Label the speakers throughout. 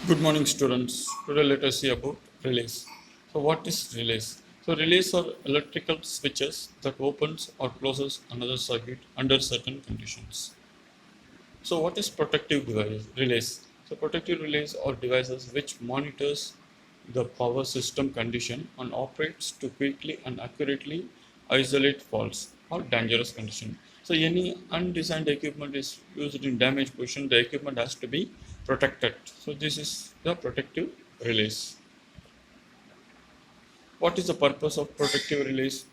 Speaker 1: Good morning, students. Today let us see about relays. So what is relays? So relays are electrical switches that opens or closes another circuit under certain conditions. So what is protective device relays? So protective relays are devices which monitors the power system condition and operates to quickly and accurately isolate faults or dangerous condition. So any undesigned equipment is used in damaged position, the equipment has to be protected. So this is the protective relays. What is the purpose of protective relays?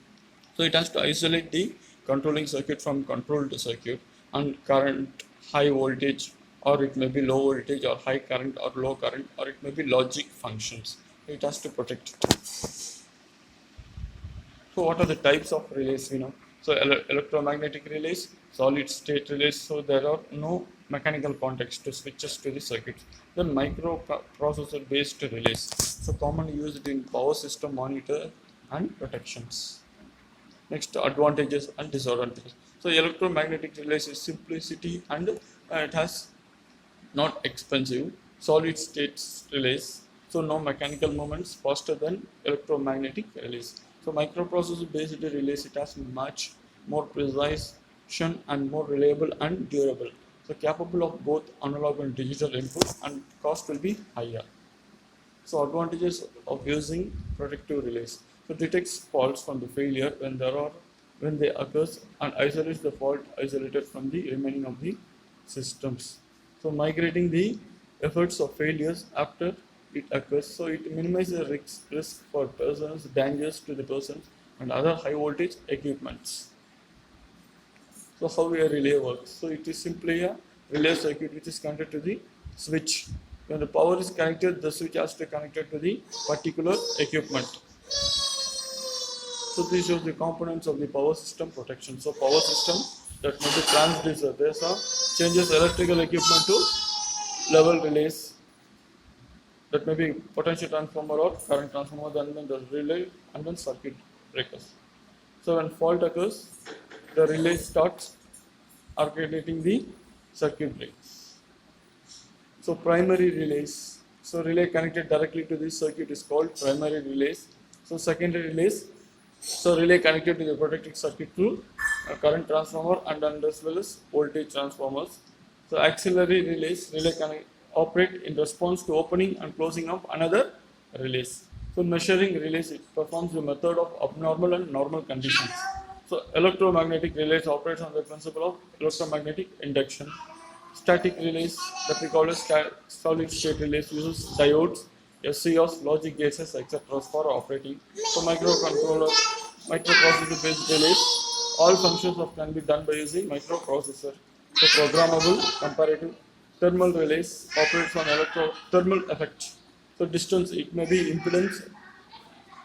Speaker 1: So it has to isolate the controlling circuit from controlled circuit and current, high voltage, or it may be low voltage or high current or low current, or it may be logic functions. It has to protect it. So what are the types of relays we know? So electromagnetic relays, solid state relays. So there are no mechanical contacts to switches to the circuits. Then microprocessor based relays. So commonly used in power system monitor and protections. Next, advantages and disadvantages. So electromagnetic relays is simplicity and it has not expensive. Solid state relays, so no mechanical movements, faster than electromagnetic relays. So microprocessor based relays, it has much more precision and more reliable and durable. So capable of both analog and digital input, and cost will be higher. So advantages of using protective relays. So detects faults from the failure when they occurs and isolates the fault isolated from the remaining of the systems. So migrating the efforts of failures after it occurs. So it minimizes the risk for persons, dangers to the persons and other high voltage equipments. So how a relay works? So it is simply a relay circuit which is connected to the switch. When the power is connected, the switch has to connect it to the particular equipment. So this shows the components of the power system protection. So power system, that may be transducer. There's a changes electrical equipment to level relays. That may be potential transformer or current transformer, then the relay and then circuit breakers. So when fault occurs, the relay starts alternating the circuit breaks. So primary relays. So relay connected directly to this circuit is called primary relays. So secondary relays. So relay connected to the protected circuit through a current transformer and as well as voltage transformers. So auxiliary relays operate in response to opening and closing of another relays. So measuring relays, it performs the method of abnormal and normal conditions. So electromagnetic relays operates on the principle of electromagnetic induction. Static relays, that we call as solid state relays, uses diodes, SCOs, logic gates, etc. for operating. So microprocessor based relays, all functions can be done by using microprocessor. So programmable, comparative, thermal relays operates on thermal effect. So distance, it may be impedance,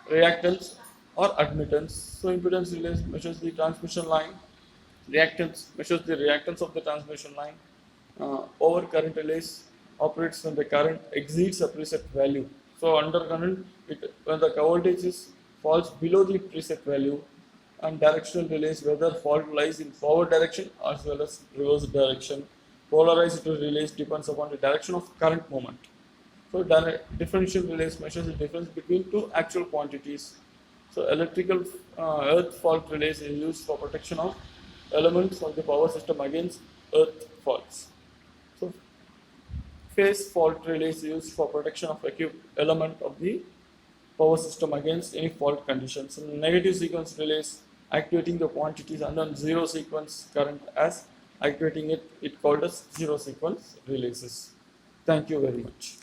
Speaker 1: reactance or admittance. So impedance relays measures the transmission line, reactance measures the reactance of the transmission line. Overcurrent relays operates when the current exceeds a preset value. So undercurrent, when the voltage falls below the preset value, and directional relays whether fault lies in forward direction as well as reverse direction. Polarized relays depends upon the direction of current movement. So differential relays measures the difference between two actual quantities. So electrical earth fault relays is used for protection of elements of the power system against earth faults. So phase fault relays is used for protection of element of the power system against any fault conditions. So negative sequence relays activating the quantities, and then zero sequence current as activating it called as zero sequence relays. Thank you very much.